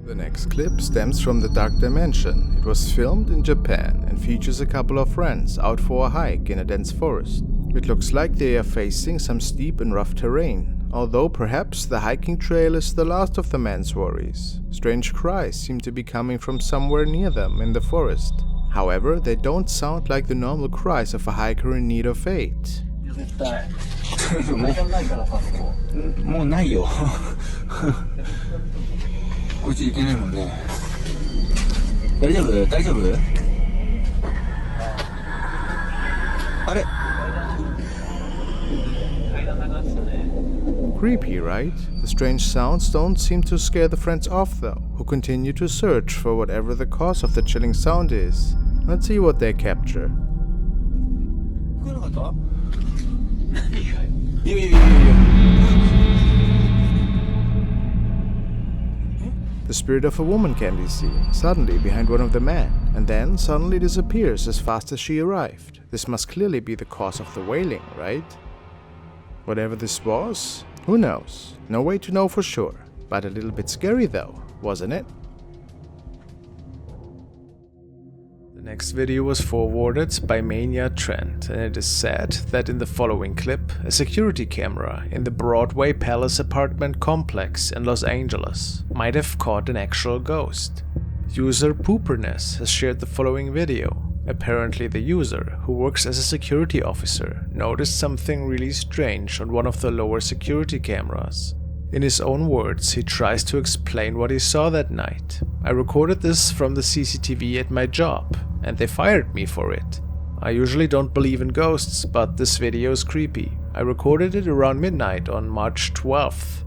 The next clip stems from the Dark Dimension. It was filmed in Japan and features a couple of friends out for a hike in a dense forest. It looks like they are facing some steep and rough terrain, although perhaps the hiking trail is the last of the man's worries. Strange cries seem to be coming from somewhere near them in the forest. However, they don't sound like the normal cries of a hiker in need of aid. もうないよこっち行けないもんね大丈夫大丈夫あれ Creepy, right? The strange sounds don't seem to scare the friends off though, who continue to search for whatever the cause of the chilling sound is. Let's see what they capture. The spirit of a woman can be seen, suddenly behind one of the men, and then suddenly disappears as fast as she arrived. This must clearly be the cause of the wailing, right? Whatever this was, who knows? No way to know for sure. But a little bit scary though, wasn't it? The next video was forwarded by Mania Trent, and it is said that in the following clip, a security camera in the Broadway Palace apartment complex in Los Angeles might have caught an actual ghost. User Pooperness has shared the following video. Apparently the user, who works as a security officer, noticed something really strange on one of the lower security cameras. In his own words, he tries to explain what he saw that night. I recorded this from the CCTV at my job, and they fired me for it. I usually don't believe in ghosts, but this video is creepy. I recorded it around midnight on March 12th.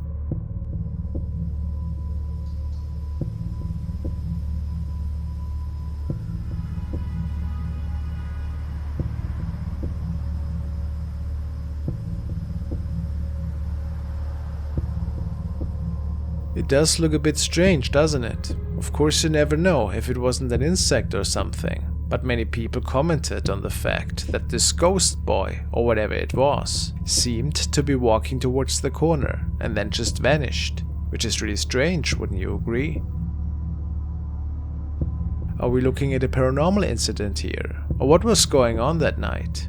It does look a bit strange, doesn't it? Of course you never know if it wasn't an insect or something, but many people commented on the fact that this ghost boy, or whatever it was, seemed to be walking towards the corner and then just vanished, which is really strange, wouldn't you agree? Are we looking at a paranormal incident here, or what was going on that night?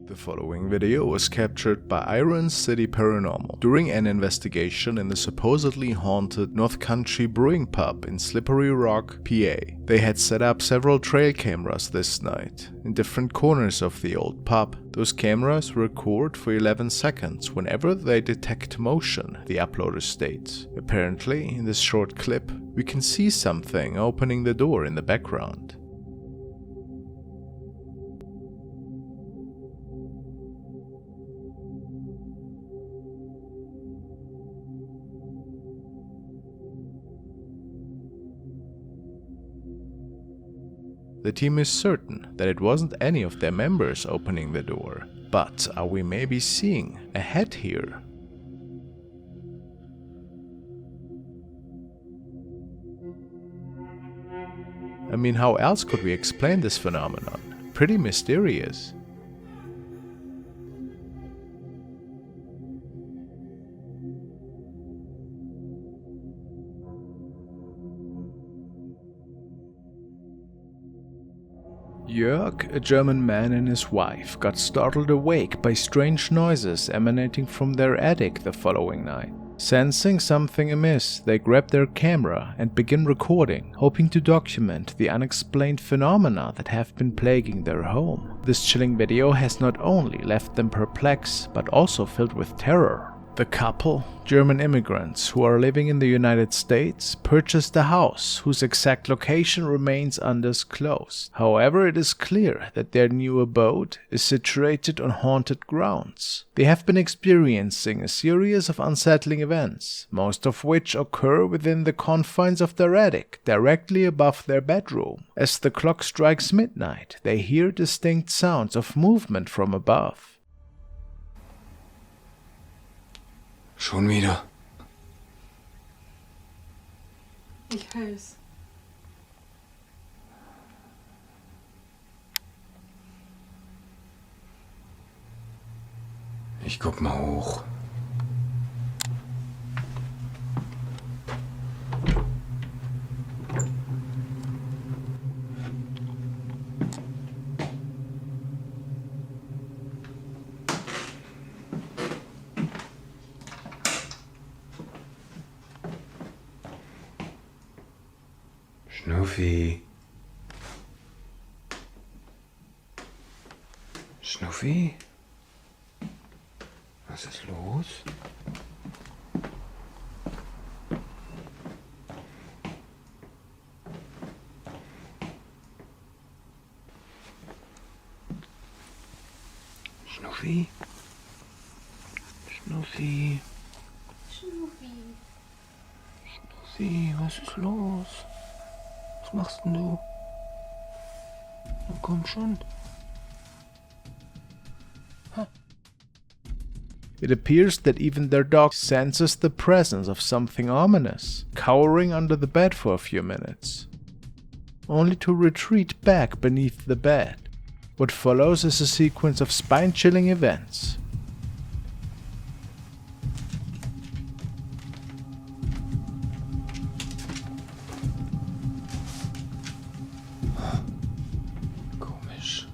The following video was captured by Iron City Paranormal during an investigation in the supposedly haunted North Country Brewing Pub in Slippery Rock, PA. They had set up several trail cameras this night in different corners of the old pub. Those cameras record for 11 seconds whenever they detect motion, the uploader states. Apparently, in this short clip, we can see something opening the door in the background. The team is certain that it wasn't any of their members opening the door, but are we maybe seeing a head here? I mean, how else could we explain this phenomenon? Pretty mysterious. Jörg, a German man, and his wife got startled awake by strange noises emanating from their attic the following night. Sensing something amiss, they grab their camera and begin recording, hoping to document the unexplained phenomena that have been plaguing their home. This chilling video has not only left them perplexed, but also filled with terror. The couple, German immigrants who are living in the United States, purchased a house whose exact location remains undisclosed. However, it is clear that their new abode is situated on haunted grounds. They have been experiencing a series of unsettling events, most of which occur within the confines of their attic, directly above their bedroom. As the clock strikes midnight, they hear distinct sounds of movement from above. Schon wieder. Ich hör's. Ich guck mal hoch. Schnuffi. Schnuffi? Was ist los? Schnuffi? Schnuffi? Schnuffi, was ist los? Was machst denn du? Na komm schon. It appears that even their dog senses the presence of something ominous, cowering under the bed for a few minutes, only to retreat back beneath the bed. What follows is a sequence of spine-chilling events. Komisch.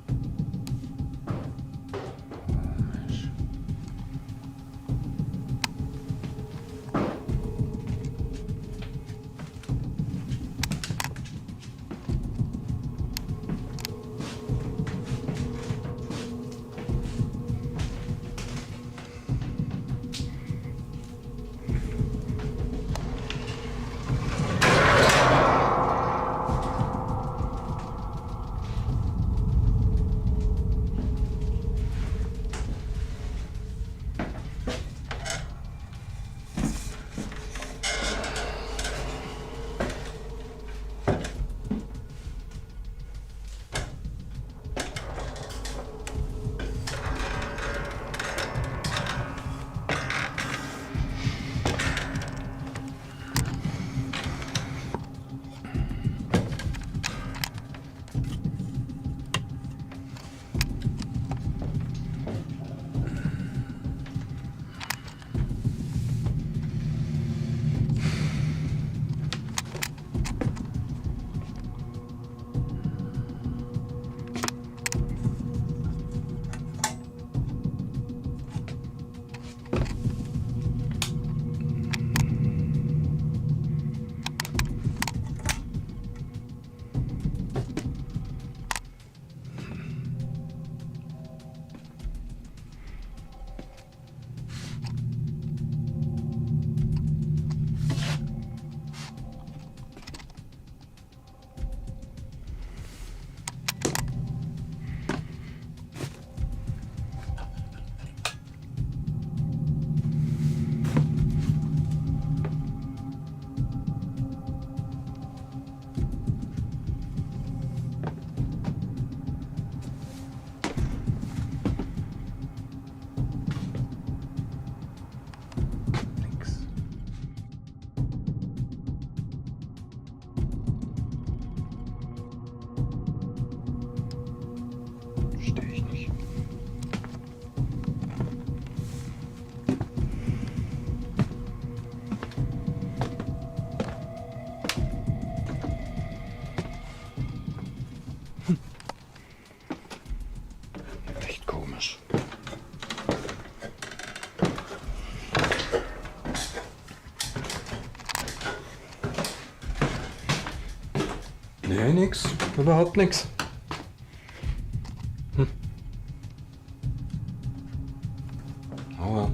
Verstehe ich nicht. Echt komisch. Nee, nix. Überhaupt nix. Oh well.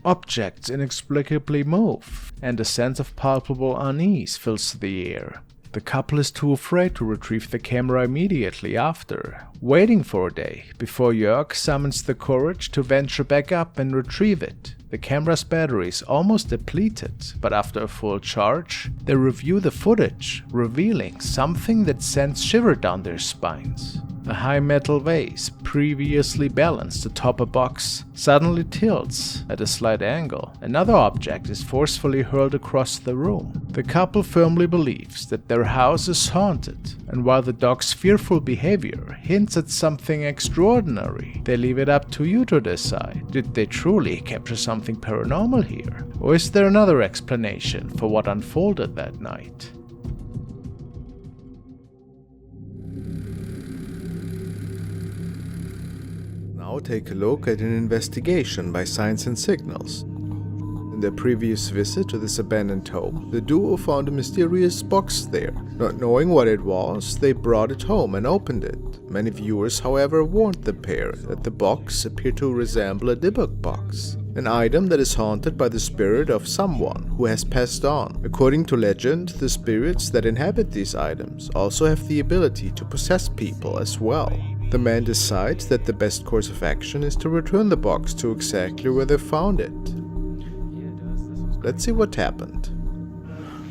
Objects inexplicably move, and a sense of palpable unease fills the air. The couple is too afraid to retrieve the camera immediately after, waiting for a day before Jörg summons the courage to venture back up and retrieve it. The camera's battery is almost depleted, but after a full charge, they review the footage, revealing something that sends shivers down their spines. A high metal vase, previously balanced atop a box, suddenly tilts at a slight angle. Another object is forcefully hurled across the room. The couple firmly believes that their house is haunted, and while the dog's fearful behavior hints at something extraordinary, they leave it up to you to decide. Did they truly capture something paranormal here? Or is there another explanation for what unfolded that night? Now take a look at an investigation by Signs and Signals. In their previous visit to this abandoned home, the duo found a mysterious box there. Not knowing what it was, they brought it home and opened it. Many viewers, however, warned the pair that the box appeared to resemble a debug box, an item that is haunted by the spirit of someone who has passed on. According to legend, the spirits that inhabit these items also have the ability to possess people as well. The man decides that the best course of action is to return the box to exactly where they found it. Let's see what happened.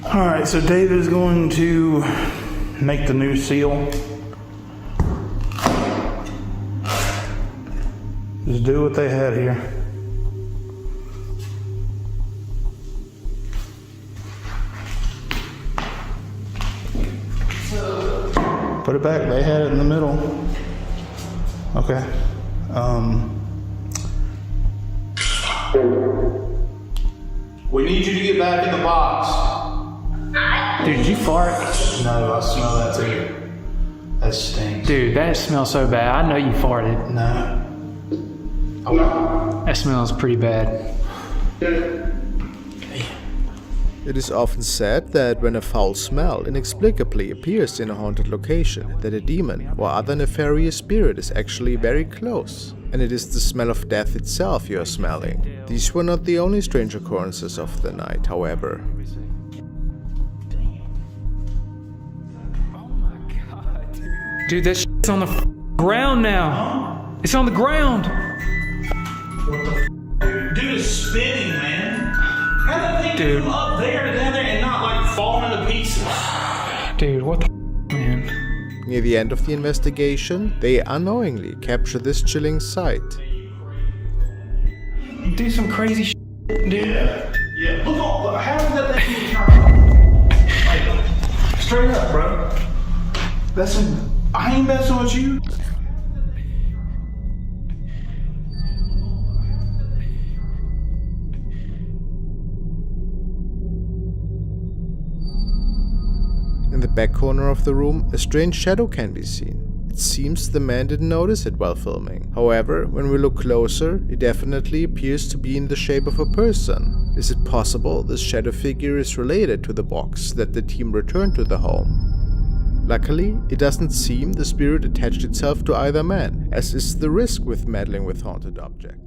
Alright, so David's going to make the new seal. Just do what they had here. Put it back, they had it in the middle. Okay. We need you to get back in the box. Dude, did you fart? No, I smell that too. That stinks. Dude, that smells so bad. I know you farted. No. That smells pretty bad. It is often said that when a foul smell inexplicably appears in a haunted location, that a demon or other nefarious spirit is actually very close. And it is the smell of death itself you are smelling. These were not the only strange occurrences of the night, however. Dude, that shit's on the ground now. It's on the ground. Dude, it's spinning, man. How did that thing Dude. go up there and down there and not like fall into pieces? Dude, what the man? Near the end of the investigation, they unknowingly capture this chilling sight. Do some crazy shit, dude. Yeah. Look, how did that thing turn? Like, straight up, bro. I ain't messing with you. In the back corner of the room, a strange shadow can be seen. It seems the man didn't notice it while filming. However, when we look closer, it definitely appears to be in the shape of a person. Is it possible this shadow figure is related to the box that the team returned to the home? Luckily, it doesn't seem the spirit attached itself to either man, as is the risk with meddling with haunted objects.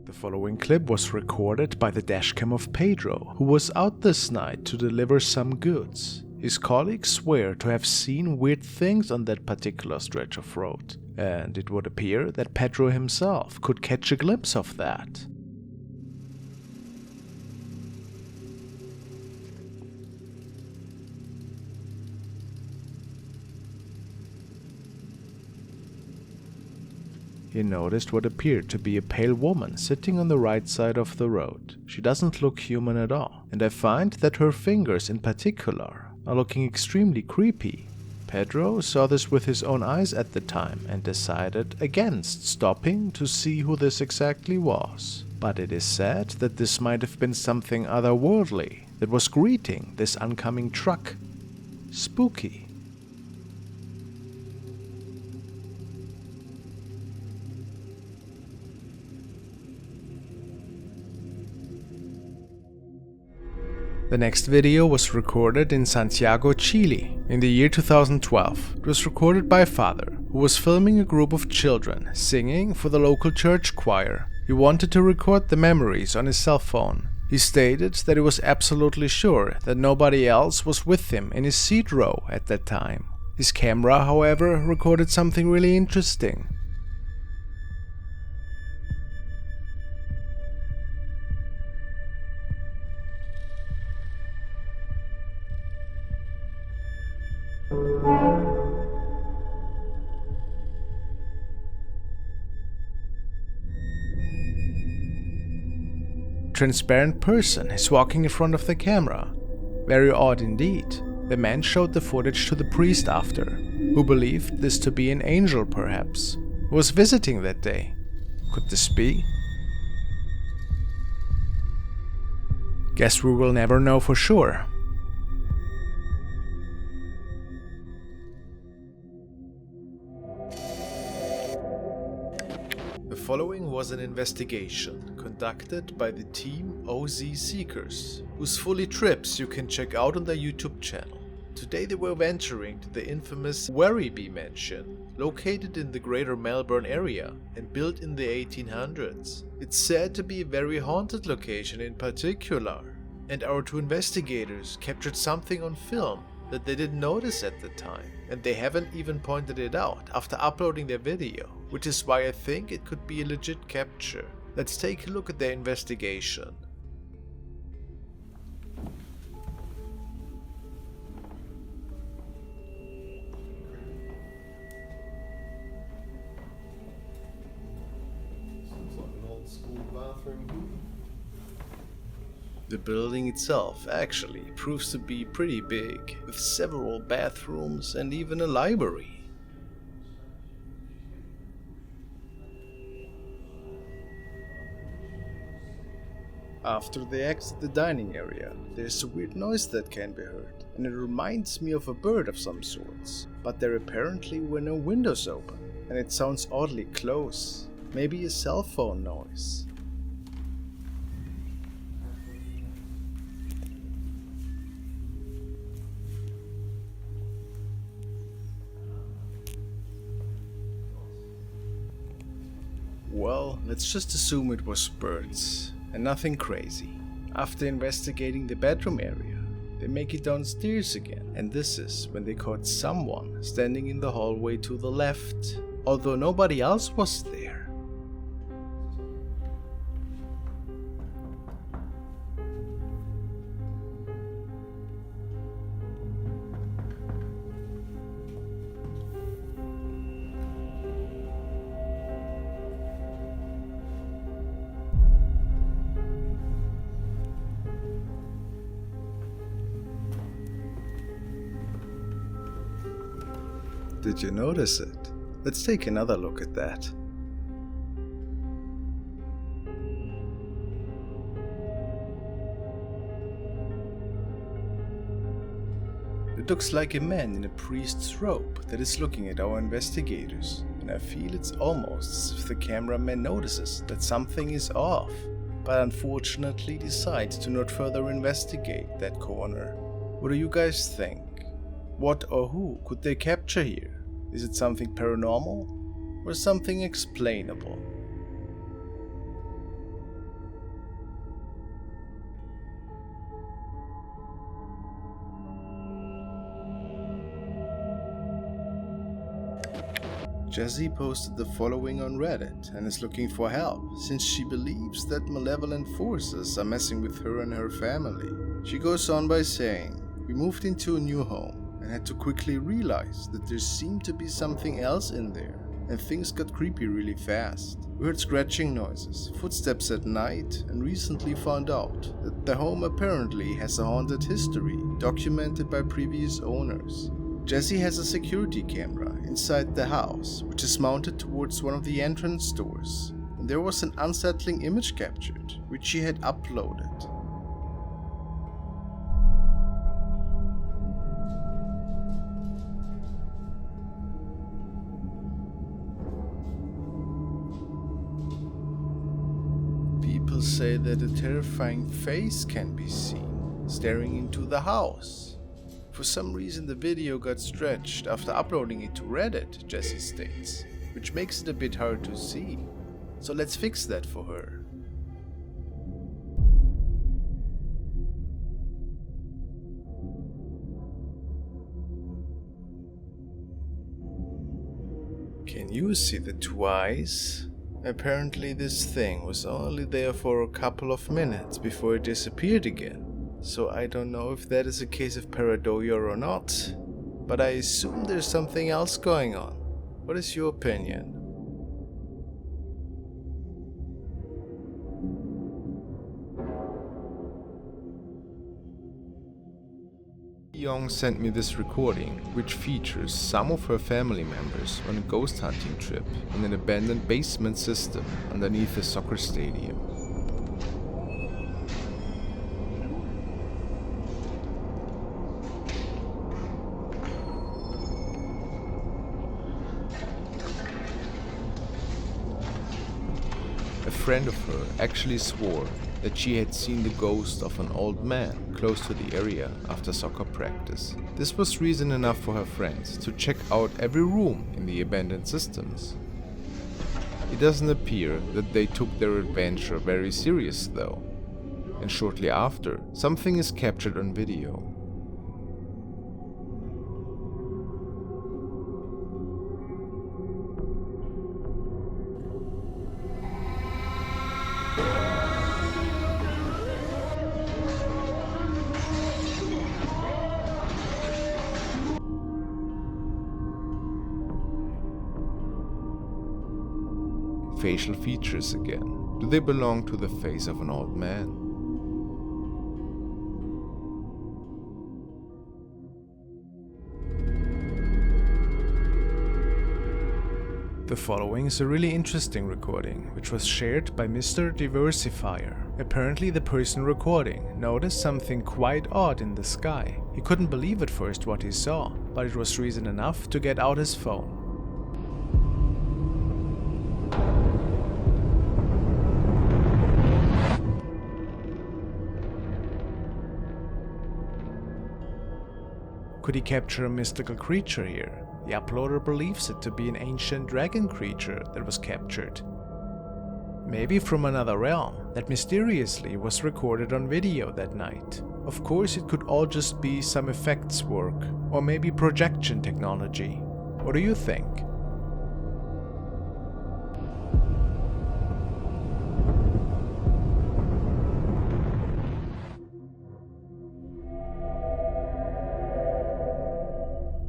The following clip was recorded by the dashcam of Pedro, who was out this night to deliver some goods. His colleagues swear to have seen weird things on that particular stretch of road, and it would appear that Pedro himself could catch a glimpse of that. He noticed what appeared to be a pale woman sitting on the right side of the road. She doesn't look human at all, and I find that her fingers in particular are looking extremely creepy. Pedro saw this with his own eyes at the time and decided against stopping to see who this exactly was. But it is said that this might have been something otherworldly that was greeting this oncoming truck. Spooky. The next video was recorded in Santiago, Chile, in the year 2012. It was recorded by a father who was filming a group of children singing for the local church choir. He wanted to record the memories on his cell phone. He stated that he was absolutely sure that nobody else was with him in his seat row at that time. His camera, however, recorded something really interesting. Transparent person is walking in front of the camera. Very odd indeed. The man showed the footage to the priest after, who believed this to be an angel perhaps, who was visiting that day. Could this be? Guess we will never know for sure. The following was an investigation conducted by the team OZ Seekers, whose fully trips you can check out on their YouTube channel. Today they were venturing to the infamous Werribee Mansion, located in the greater Melbourne area and built in the 1800s. It's said to be a very haunted location in particular, and our two investigators captured something on film that they didn't notice at the time, and they haven't even pointed it out after uploading their video, which is why I think it could be a legit capture. Let's take a look at their investigation. The building itself actually proves to be pretty big, with several bathrooms and even a library. After they exit the dining area, there's a weird noise that can be heard, and it reminds me of a bird of some sorts, but there apparently were no windows open, and it sounds oddly close. Maybe a cell phone noise. Well, let's just assume it was birds, and nothing crazy. After investigating the bedroom area, they make it downstairs again, and this is when they caught someone standing in the hallway to the left, although nobody else was there. Did you notice it? Let's take another look at that. It looks like a man in a priest's robe that is looking at our investigators, and I feel it's almost as if the cameraman notices that something is off, but unfortunately decides to not further investigate that corner. What do you guys think? What or who could they capture here? Is it something paranormal or something explainable? Jessie posted the following on Reddit and is looking for help since she believes that malevolent forces are messing with her and her family. She goes on by saying, "We moved into a new home and had to quickly realize that there seemed to be something else in there, and things got creepy really fast. We heard scratching noises, footsteps at night, and recently found out that the home apparently has a haunted history documented by previous owners." Jessie has a security camera inside the house, which is mounted towards one of the entrance doors, and there was an unsettling image captured, which she had uploaded. People say that a terrifying face can be seen, staring into the house. For some reason the video got stretched after uploading it to Reddit, Jessie states, which makes it a bit hard to see. so let's fix that for her. Can you see the two eyes? Apparently this thing was only there for a couple of minutes before it disappeared again. So I don't know if that is a case of pareidolia or not, but I assume there's something else going on. What is your opinion? Young sent me this recording, which features some of her family members on a ghost hunting trip in an abandoned basement system underneath a soccer stadium. A friend of her actually swore that she had seen the ghost of an old man close to the area after soccer practice. This was reason enough for her friends to check out every room in the abandoned systems. It doesn't appear that they took their adventure very serious though, and shortly after, something is captured on video. Facial features again. Do they belong to the face of an old man? The following is a really interesting recording, which was shared by Mr. Diversifier. Apparently the person recording noticed something quite odd in the sky. He couldn't believe at first what he saw, but it was reason enough to get out his phone. Could he capture a mystical creature here? The uploader believes it to be an ancient dragon creature that was captured. Maybe from another realm that mysteriously was recorded on video that night. Of course, it could all just be some effects work, or maybe projection technology. What do you think?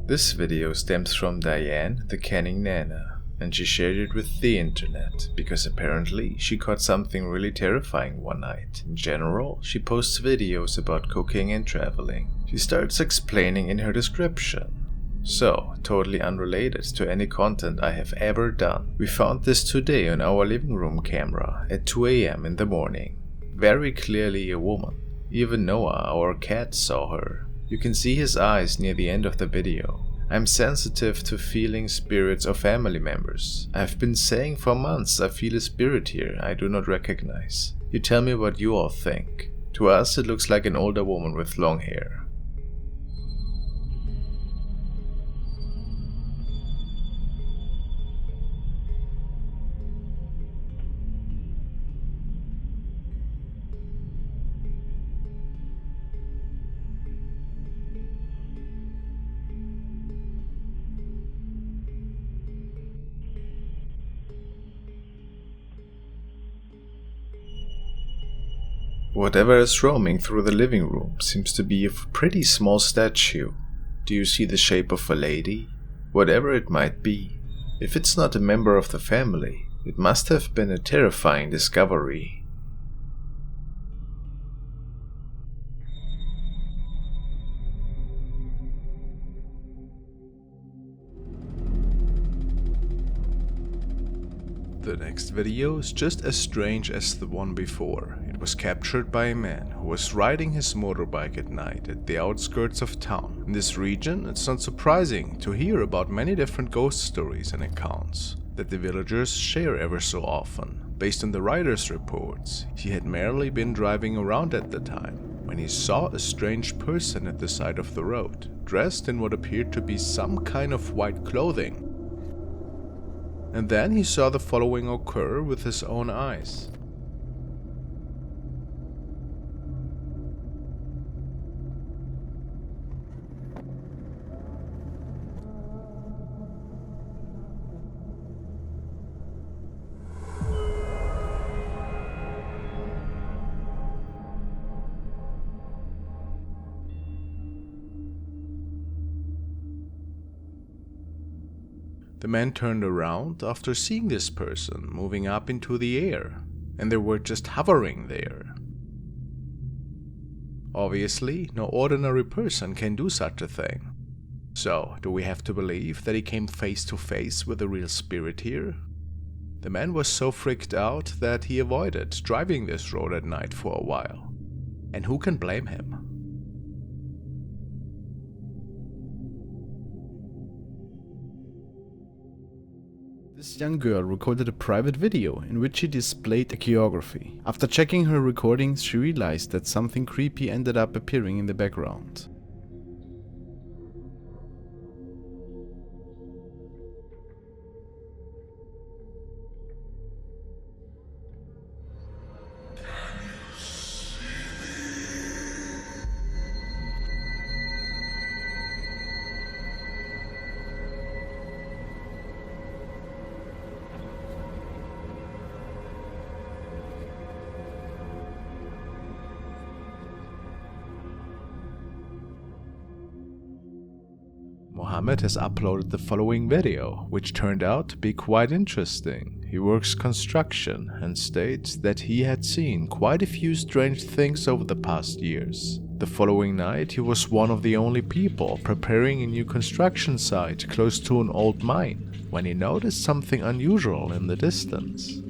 This video stems from Diane, the Canning Nana, and she shared it with the internet because apparently she caught something really terrifying one night. In general, she posts videos about cooking and traveling. She starts explaining in her description. So, totally unrelated to any content I have ever done. We found this today on our living room camera at 2 AM in the morning. Very clearly a woman. Even Noah, our cat, saw her. You can see his eyes near the end of the video. I'm sensitive to feeling spirits of family members. I've been saying for months I feel a spirit here I do not recognize. You tell me what you all think. To us it looks like an older woman with long hair. Whatever is roaming through the living room seems to be a pretty small statue. Do you see the shape of a lady? Whatever it might be. If it's not a member of the family, it must have been a terrifying discovery. The next video is just as strange as the one before. It was captured by a man who was riding his motorbike at night at the outskirts of town. In this region, it's not surprising to hear about many different ghost stories and accounts that the villagers share ever so often. Based on the rider's reports, he had merely been driving around at the time when he saw a strange person at the side of the road, dressed in what appeared to be some kind of white clothing. And then he saw the following occur with his own eyes. The man turned around after seeing this person moving up into the air, and they were just hovering there. Obviously, no ordinary person can do such a thing. So, do we have to believe that he came face to face with a real spirit here? The man was so freaked out that he avoided driving this road at night for a while. And who can blame him? This young girl recorded a private video in which she displayed a choreography. After checking her recordings, she realized that something creepy ended up appearing in the background. Mohammed has uploaded the following video, which turned out to be quite interesting. He works construction and states that he had seen quite a few strange things over the past years. The following night, he was one of the only people preparing a new construction site close to an old mine when he noticed something unusual in the distance.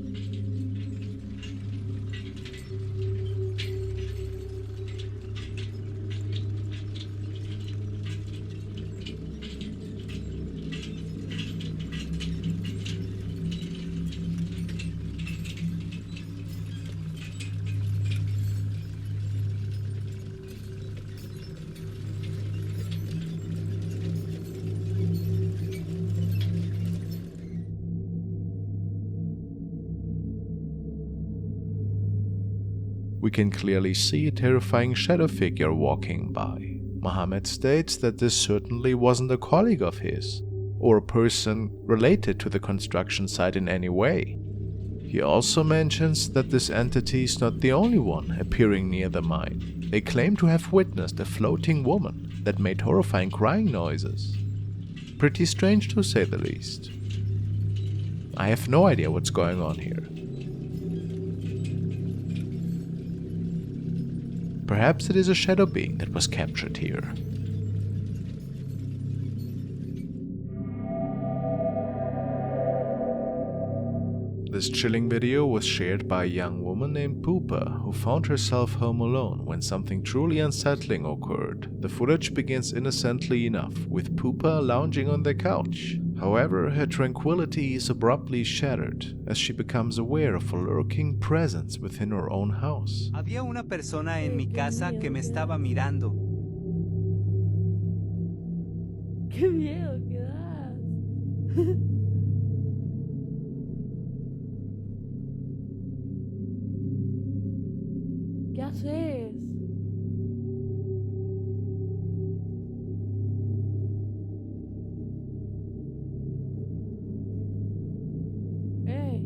We can clearly see a terrifying shadow figure walking by. Mohammed states that this certainly wasn't a colleague of his, or a person related to the construction site in any way. He also mentions that this entity is not the only one appearing near the mine. They claim to have witnessed a floating woman that made horrifying crying noises. Pretty strange to say the least. I have no idea what's going on here. Perhaps it is a shadow being that was captured here. This chilling video was shared by a young woman named Poopa, who found herself home alone when something truly unsettling occurred. The footage begins innocently enough, with Poopa lounging on the couch. However, her tranquility is abruptly shattered as she becomes aware of a lurking presence within her own house. Había una persona en mi casa que me estaba mirando. ¡Qué miedo que das! ¿Qué haces? ¡Ey!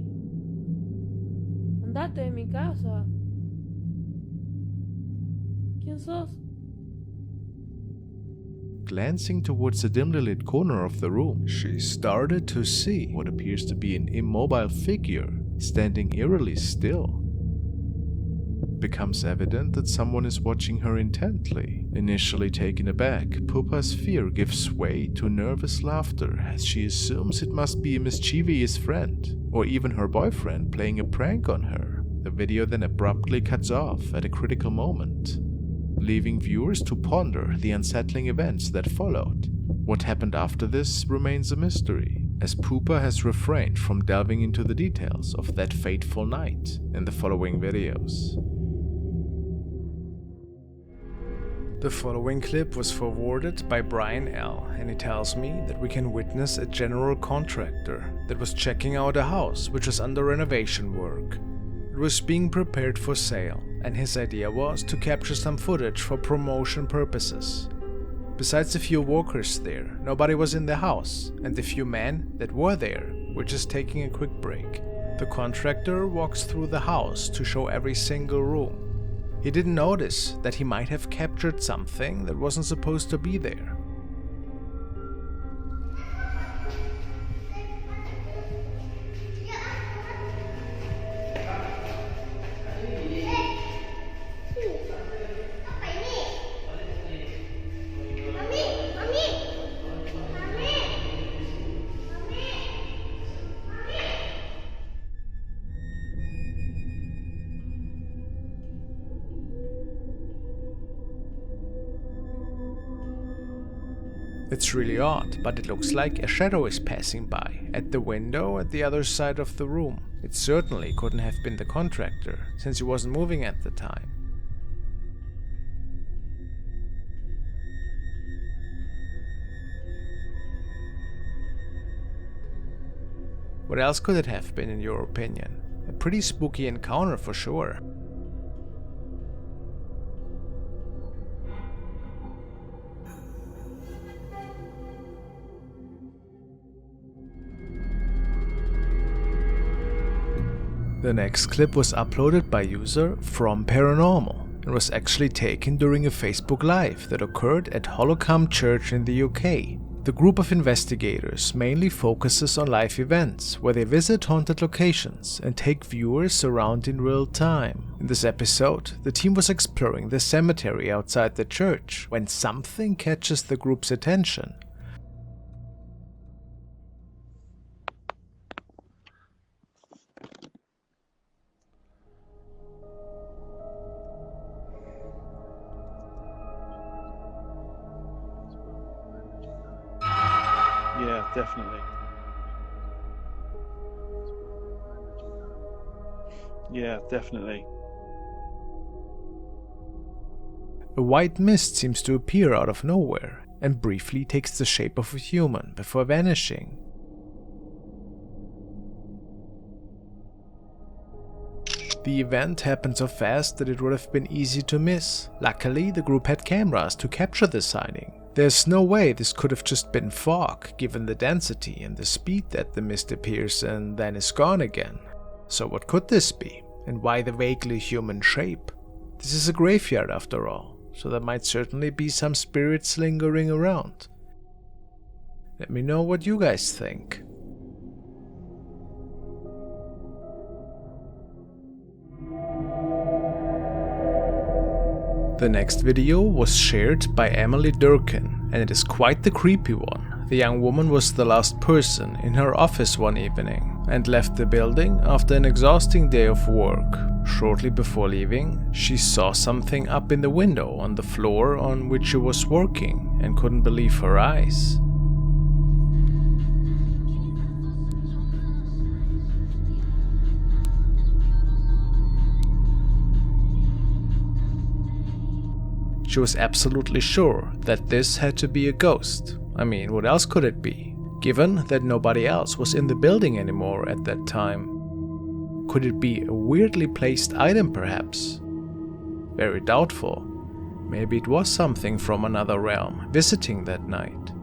¡Andate de mi casa! ¿Quién sos? Glancing towards the dimly lit corner of the room, she started to see what appears to be an immobile figure standing eerily still. It becomes evident that someone is watching her intently. Initially taken aback, Poopa's fear gives way to nervous laughter as she assumes it must be a mischievous friend, or even her boyfriend playing a prank on her. The video then abruptly cuts off at a critical moment, leaving viewers to ponder the unsettling events that followed. What happened after this remains a mystery, as Poopa has refrained from delving into the details of that fateful night in the following videos. The following clip was forwarded by Brian L, and he tells me that we can witness a general contractor that was checking out a house which was under renovation work. It was being prepared for sale, and his idea was to capture some footage for promotion purposes. Besides a few workers there, nobody was in the house, and the few men that were there were just taking a quick break. The contractor walks through the house to show every single room. He didn't notice that he might have captured something that wasn't supposed to be there. It's really odd, but it looks like a shadow is passing by at the window at the other side of the room. It certainly couldn't have been the contractor, since he wasn't moving at the time. What else could it have been in your opinion? A pretty spooky encounter for sure. The next clip was uploaded by user FrostmareTV and was actually taken during a Facebook Live that occurred at Holocomb Church in the UK. The group of investigators mainly focuses on live events where they visit haunted locations and take viewers around in real time. In this episode, the team was exploring the cemetery outside the church when something catches the group's attention. Yeah, definitely. Yeah, definitely. A white mist seems to appear out of nowhere and briefly takes the shape of a human before vanishing. The event happened so fast that it would have been easy to miss. Luckily, the group had cameras to capture the sighting. There's no way this could have just been fog, given the density and the speed that the mist appears and then is gone again. So what could this be? And why the vaguely human shape? This is a graveyard after all, so there might certainly be some spirits lingering around. Let me know what you guys think. The next video was shared by Emily Durkin, and it is quite the creepy one. The young woman was the last person in her office one evening and left the building after an exhausting day of work. Shortly before leaving, she saw something up in the window on the floor on which she was working and couldn't believe her eyes. She was absolutely sure that this had to be a ghost. I mean, what else could it be? Given that nobody else was in the building anymore at that time. Could it be a weirdly placed item perhaps? Very doubtful. Maybe it was something from another realm visiting that night.